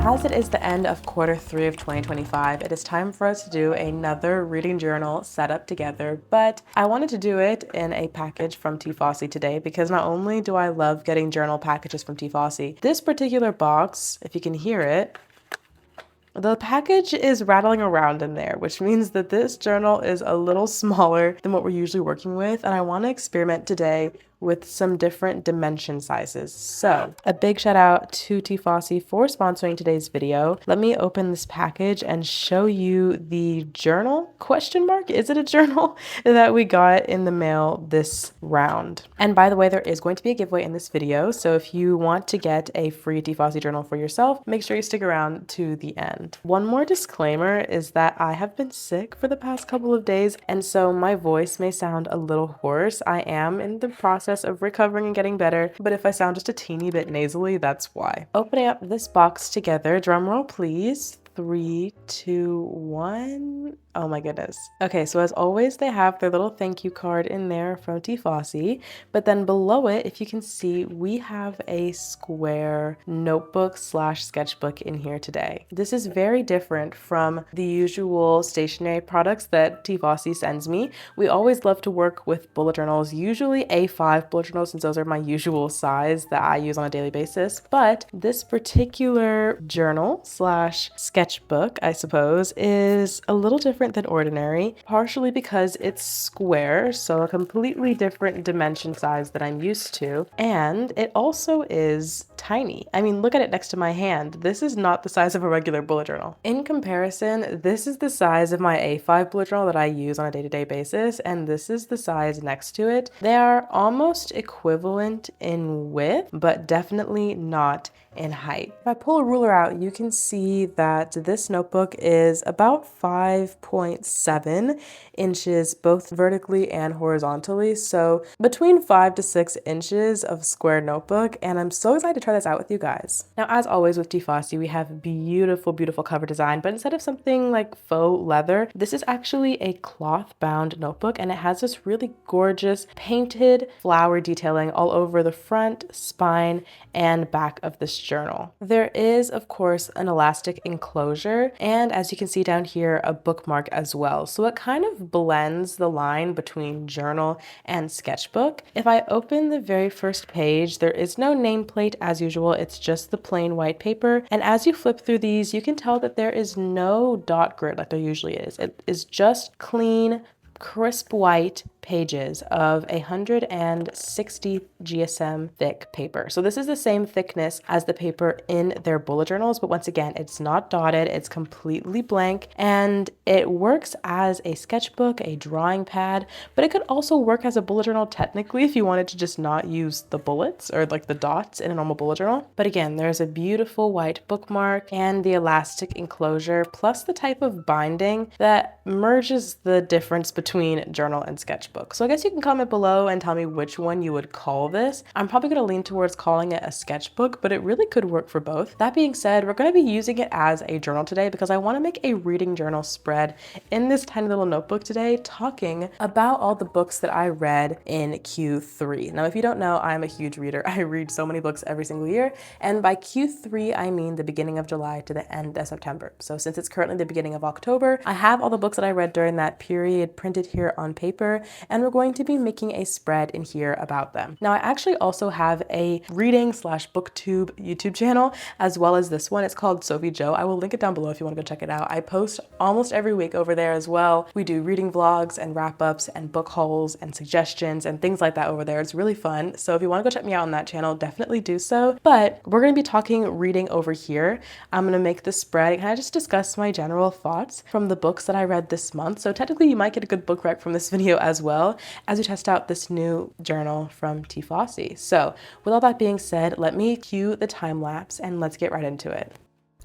As it is the end of Q3 of 2025, it is time for us to do another reading journal setup together, but I wanted to do it in a package from T-Fossey today because not only do I love getting journal packages from T-Fossey, this particular box, if you can hear it, the package is rattling around in there, which means that this journal is a little smaller than what we're usually working with, and I want to experiment today with some different dimension sizes. So a big shout out to T-Fossey for sponsoring today's video. Let me open this package and show you the journal, question mark, is it a journal, that we got in the mail this round. And by the way, there is going to be a giveaway in this video, so if you want to get a free T-Fossey journal for yourself, make sure you stick around to the end. One more disclaimer is that I have been sick for the past couple of days, and so my voice may sound a little hoarse. I am in the process of recovering and getting better, but if I sound just a teeny bit nasally, that's why. Opening up this box together, drumroll please. 3, 2, 1. Oh my goodness. Okay, so as always, they have their little thank you card in there from T-Fossey, but then below it, if you can see, we have a square notebook slash sketchbook in here today. This is very different from the usual stationery products that T-Fossey sends me. We always love to work with bullet journals, usually A5 bullet journals, since those are my usual size that I use on a daily basis. But this particular journal slash sketchbook, I suppose, is a little different than ordinary, partially because it's square, so a completely different dimension size that I'm used to, and it also is tiny. I mean, look at it next to my hand. This is not the size of a regular bullet journal. In comparison, this is the size of my A5 bullet journal that I use on a day-to-day basis, and this is the size next to it. They are almost equivalent in width, but definitely not in height. If I pull a ruler out, you can see that this notebook is about 5.7 inches, both vertically and horizontally. So between 5 to 6 inches of square notebook, and I'm so excited to try this out with you guys. Now, as always with T-Fossey, we have beautiful, beautiful cover design, but instead of something like faux leather, this is actually a cloth bound notebook, and it has this really gorgeous painted flower detailing all over the front, spine, and back of this journal. There is, of course, an elastic enclosure, and as you can see down here, a bookmark as well. So it kind of blends the line between journal and sketchbook. If I open the very first page, there is no nameplate as usual. It's just the plain white paper. And as you flip through these, you can tell that there is no dot grid like there usually is. It is just clean, crisp white pages of 160 GSM thick paper. So this is the same thickness as the paper in their bullet journals, but once again, it's not dotted, it's completely blank, and it works as a sketchbook, a drawing pad, but it could also work as a bullet journal technically if you wanted to just not use the bullets or like the dots in a normal bullet journal. But again, there's a beautiful white bookmark and the elastic enclosure, plus the type of binding that merges the difference between journal and sketchbook. So I guess you can comment below and tell me which one you would call this. I'm probably going to lean towards calling it a sketchbook, but it really could work for both. That being said, we're going to be using it as a journal today because I want to make a reading journal spread in this tiny little notebook today, talking about all the books that I read in Q3. Now, if you don't know, I'm a huge reader. I read so many books every single year, and by Q3, I mean the beginning of July to the end of September. So since it's currently the beginning of October, I have all the books that I read during that period printed here on paper, and we're going to be making a spread in here about them. Now, I actually also have a reading slash booktube YouTube channel as well as this one. It's called Sophie Joe. I will link it down below if you want to go check it out. I post almost every week over there as well. We do reading vlogs and wrap-ups and book hauls and suggestions and things like that over there. It's really fun. So if you want to go check me out on that channel, definitely do so. But we're going to be talking reading over here. I'm going to make this spread and kind of just discuss my general thoughts from the books that I read this month. So technically you might get a good book rec from this video as well as we test out this new journal from T-Fossey. So with all that being said, let me cue the time lapse and let's get right into it.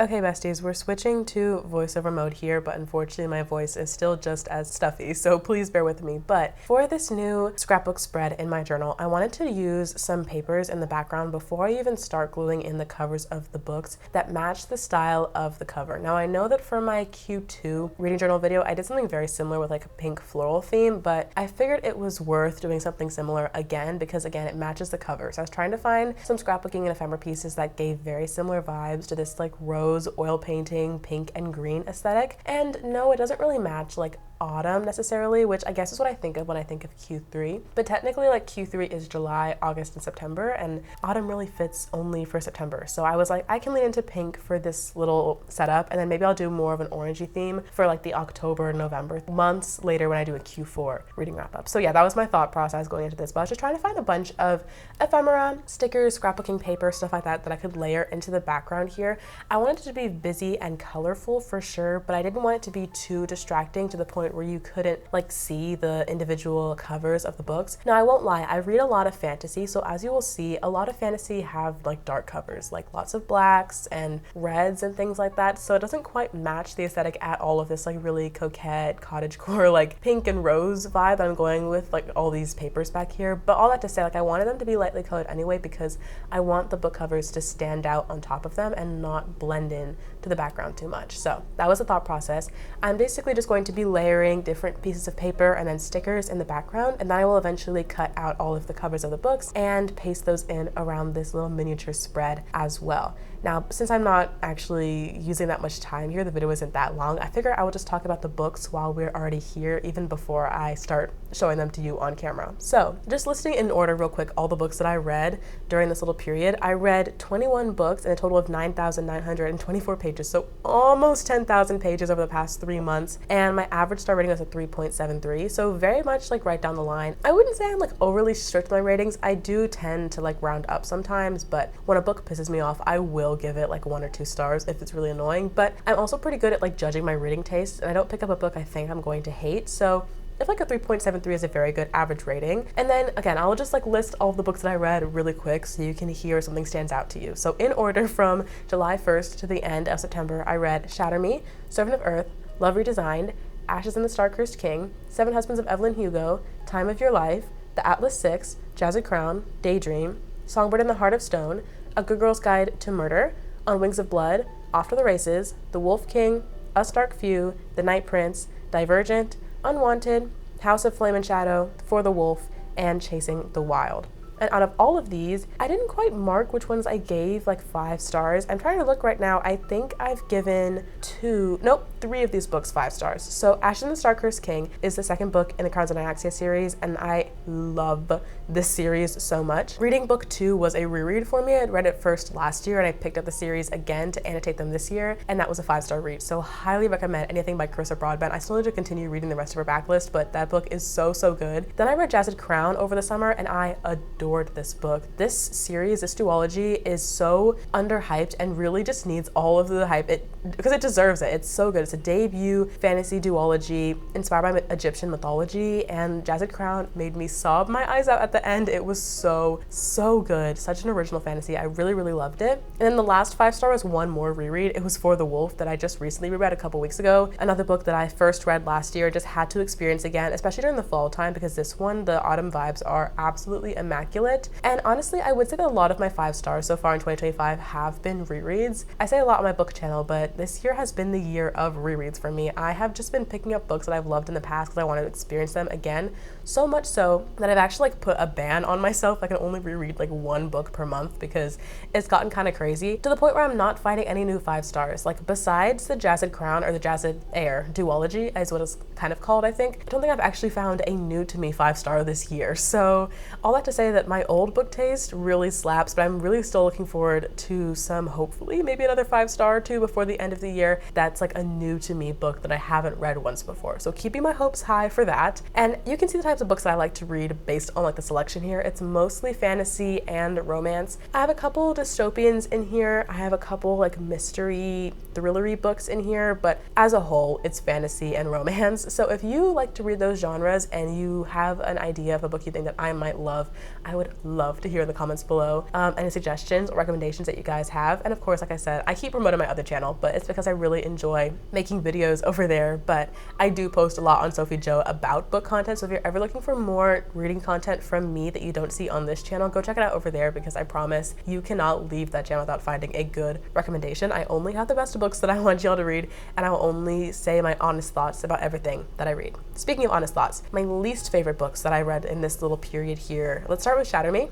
Okay, besties, we're switching to voiceover mode here, but unfortunately my voice is still just as stuffy, so please bear with me. But for this new scrapbook spread in my journal, I wanted to use some papers in the background before I even start gluing in the covers of the books that match the style of the cover. Now, I know that for my Q2 reading journal video, I did something very similar with like a pink floral theme, but I figured it was worth doing something similar again because, again, it matches the covers. I was trying to find some scrapbooking and ephemera pieces that gave very similar vibes to this like rose rose, oil painting, pink and green aesthetic. And no, it doesn't really match like autumn necessarily, which I guess is what I think of when I think of Q3. But technically like Q3 is July, August, and September, and autumn really fits only for September. So I was like, I can lean into pink for this little setup, and then maybe I'll do more of an orangey theme for like the October, November months later when I do a Q4 reading wrap up. So yeah, that was my thought process going into this, but I was just trying to find a bunch of ephemera, stickers, scrapbooking paper, stuff like that I could layer into the background here. I wanted it to be busy and colorful for sure, but I didn't want it to be too distracting to the point where you couldn't like see the individual covers of the books. Now I won't lie, I read a lot of fantasy, so as you will see, a lot of fantasy have like dark covers, like lots of blacks and reds and things like that, so it doesn't quite match the aesthetic at all of this like really coquette cottagecore like pink and rose vibe that I'm going with like all these papers back here. But all that to say, like I wanted them to be lightly colored anyway because I want the book covers to stand out on top of them and not blend in to the background too much. So that was the thought process. I'm basically just going to be layering different pieces of paper and then stickers in the background, and then I will eventually cut out all of the covers of the books and paste those in around this little miniature spread as well. Now, since I'm not actually using that much time here, the video isn't that long, I figure I will just talk about the books while we're already here, even before I start showing them to you on camera. So just listing in order real quick all the books that I read during this little period. I read 21 books in a total of 9,924 pages, so almost 10,000 pages over the past 3 months, and my average star rating was a 3.73, so very much like right down the line. I wouldn't say I'm like overly strict with my ratings. I do tend to like round up sometimes, but when a book pisses me off, I will give it like 1 or 2 stars if it's really annoying. But I'm also pretty good at like judging my reading taste, and I don't pick up a book I think I'm going to hate, so if like a 3.73 is a very good average rating. And then again, I'll just like list all of the books that I read really quick so you can hear if something stands out to you. So in order from July 1st to the end of September, I read Shatter Me, Servant of Earth, Love Redesigned, Ashes and the Star-Cursed King, Seven Husbands of Evelyn Hugo, Time of Your Life, The Atlas Six, Jazzed Crown, Daydream, Songbird in the Heart of Stone, A Good Girl's Guide to Murder, On Wings of Blood, Off to the Races, The Wolf King, A Stark Few, The Night Prince, Divergent, Unwanted, House of Flame and Shadow, For the Wolf, and Chasing the Wild. And out of all of these, I didn't quite mark which ones I gave like 5 stars. I'm trying to look right now. I think I've given 3 of these books 5 stars. So Ashes and the Star-Cursed King is the second book in the Crowns of Nyaxia series, and I love this series so much. Reading book 2 was a reread for me. I'd read it first last year, and I picked up the series again to annotate them this year, and that was a 5-star read. So highly recommend anything by Carissa Broadbent. I still need to continue reading the rest of her backlist, but that book is so good. Then I read Jazzed Crown over the summer, and I adored this book. This series, this duology, is so underhyped and really just needs all of the hype because it deserves it. It's so good. It's a debut fantasy duology inspired by Egyptian mythology, and Jazzed Crown made me sob my eyes out at the end. It was so good. Such an original fantasy. I really loved it. And then the last 5-star was one more reread. It was For the Wolf that I just recently reread a couple weeks ago. Another book that I first read last year, just had to experience again, especially during the fall time, because this one, the autumn vibes are absolutely immaculate. And honestly, I would say that a lot of my 5 stars so far in 2025 have been rereads. I say a lot on my book channel, but this year has been the year of rereads for me. I have just been picking up books that I've loved in the past because I want to experience them again. So much so that I've actually like put a ban on myself. I can only reread like 1 book per month because it's gotten kind of crazy, to the point where I'm not finding any new 5 stars. Like besides the Jazzed Crown, or the Jazzed Air duology is what it's kind of called, I think. I don't think I've actually found a new to me 5-star this year. So all that to say that my old book taste really slaps, but I'm really still looking forward to some, hopefully maybe another 5-star or 2 before the end of the year that's like a new to me book that I haven't read once before. So keeping my hopes high for that. And you can see the types of books that I like to read based on like the selection here. It's mostly fantasy and romance. I have a couple dystopians in here. I have a couple like mystery thrillery books in here, but as a whole it's fantasy and romance. So if you like to read those genres and you have an idea of a book you think that I might love, I would love to hear in the comments below any suggestions or recommendations that you guys have. And of course, like I said, I keep promoting my other channel, but it's because I really enjoy making videos over there. But I do post a lot on Sophie Joe about book content, so if you're ever looking for more reading content from me that you don't see on this channel, go check it out over there, because I promise you cannot leave that channel without finding a good recommendation. I only have the best of books that I want y'all to read, and I will only say my honest thoughts about everything that I read. Speaking of honest thoughts, my least favorite books that I read in this little period here, let's start with really shatter me.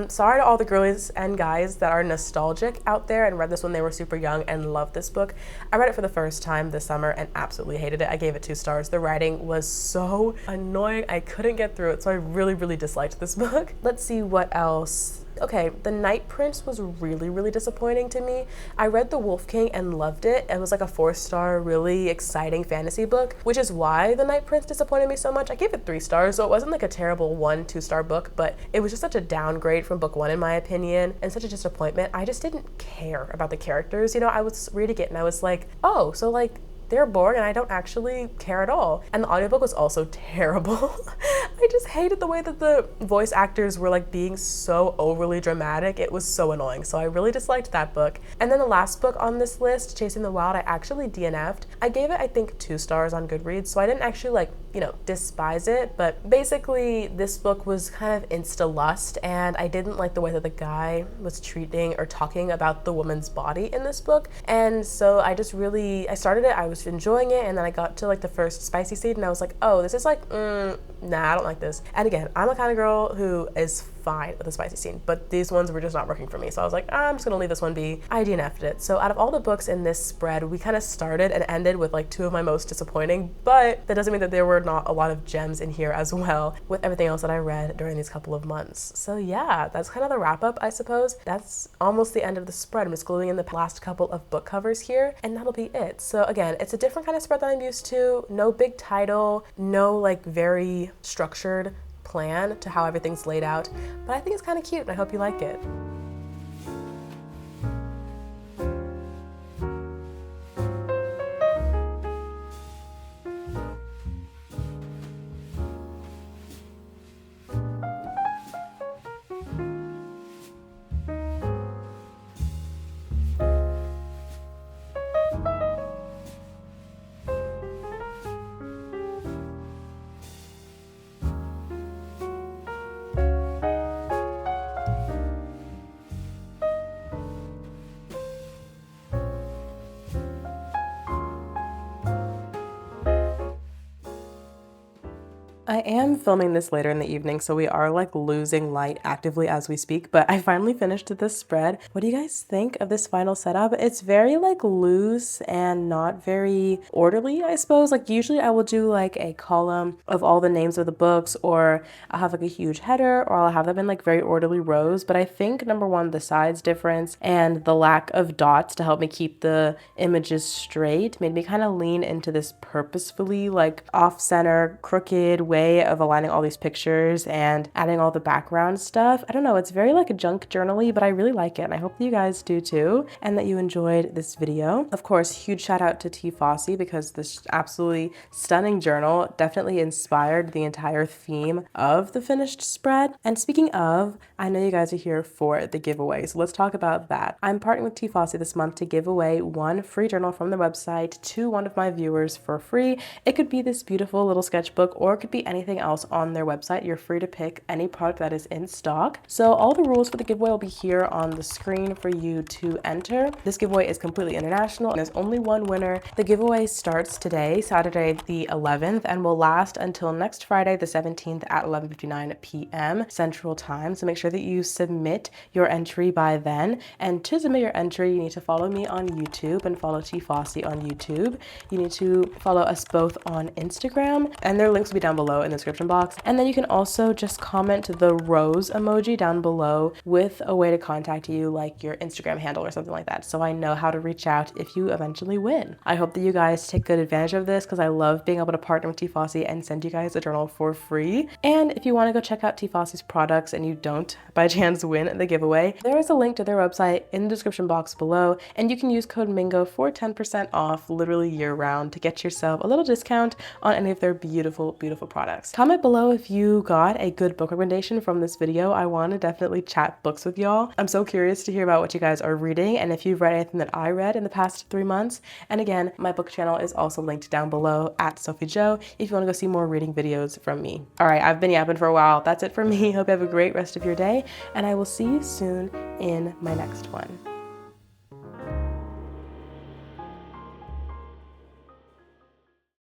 Sorry to all the girlies and guys that are nostalgic out there and read this when they were super young and loved this book. I read it for the first time this summer and absolutely hated it. I gave it 2 stars. The writing was so annoying. I couldn't get through it, so I really, really disliked this book. Let's see what else. Okay, The Night Prince was really, really disappointing to me. I read The Wolf King and loved it. It was like a 4-star, really exciting fantasy book, which is why The Night Prince disappointed me so much. I gave it 3 stars, so it wasn't like a terrible 1-2-star book, but it was just such a downgrade from book 1 in my opinion, and such a disappointment. I just didn't care about the characters. You know, I was reading it and I was like, oh, so like they're boring and I don't actually care at all. And the audiobook was also terrible. I just hated the way that the voice actors were like being so overly dramatic. It was so annoying. So I really disliked that book. And then the last book on this list, Chasing the Wild, I actually DNF'd. I gave it, I think, 2 stars on Goodreads. So I didn't actually like, you know, despise it. But basically this book was kind of insta-lust, and I didn't like the way that the guy was treating or talking about the woman's body in this book. And so I started it, I was enjoying it, and then I got to like the first spicy scene and I was like, oh, this is like, nah, I don't like this. And again, I'm a kind of girl who is fine with a spicy scene, but these ones were just not working for me. So I was like, I'm just gonna leave this one be. I DNF'd it. So out of all the books in this spread, we kind of started and ended with like 2 of my most disappointing, but that doesn't mean that there were not a lot of gems in here as well with everything else that I read during these couple of months. So yeah, that's kind of the wrap up, I suppose. That's almost the end of the spread. I'm just gluing in the last couple of book covers here, and that'll be it. So again, it's a different kind of spread that I'm used to. No big title, no like very structured plan to how everything's laid out, but I think it's kind of cute and I hope you like it. I am filming this later in the evening, so we are like losing light actively as we speak, but I finally finished this spread. What do you guys think of this final setup? It's very like loose and not very orderly, I suppose. Like usually I will do like a column of all the names of the books, or I'll have like a huge header, or I'll have them in like very orderly rows. But I think number one, the size difference and the lack of dots to help me keep the images straight made me kind of lean into this purposefully like off-center, crooked way of aligning all these pictures and adding all the background stuff. I don't know, it's very like a junk journal-y, but I really like it, and I hope that you guys do too, and that you enjoyed this video. Of course, huge shout out to T. Fossey, because this absolutely stunning journal definitely inspired the entire theme of the finished spread. And speaking of, I know you guys are here for the giveaway, so let's talk about that. I'm partnering with T. Fossey this month to give away 1 free journal from the website to one of my viewers for free. It could be this beautiful little sketchbook, or it could be anything else on their website. You're free to pick any product that is in stock. So all the rules for the giveaway will be here on the screen for you to enter. This giveaway is completely international and there's only 1 winner. The giveaway starts today, Saturday the 11th, and will last until next Friday the 17th at 11:59 p.m. Central Time. So make sure that you submit your entry by then. And to submit your entry, you need to follow me on YouTube and follow T. Fossey on YouTube. You need to follow us both on Instagram, and their links will be down below in the description box. And then you can also just comment the rose emoji down below with a way to contact you, like your Instagram handle or something like that, so I know how to reach out if you eventually win. I hope that you guys take good advantage of this, because I love being able to partner with T. Fossey and send you guys a journal for free. And if you want to go check out T. Fossey's products and you don't by chance win the giveaway, there is a link to their website in the description box below, and you can use code MINGO for 10% off literally year-round to get yourself a little discount on any of their beautiful, beautiful products. Comment below if you got a good book recommendation from this video. I want to definitely chat books with y'all. I'm so curious to hear about what you guys are reading and if you've read anything that I read in the past 3 months. And again, my book channel is also linked down below at Sophie Jo if you want to go see more reading videos from me. All right, I've been yapping for a while. That's it for me. Hope you have a great rest of your day, and I will see you soon in my next one.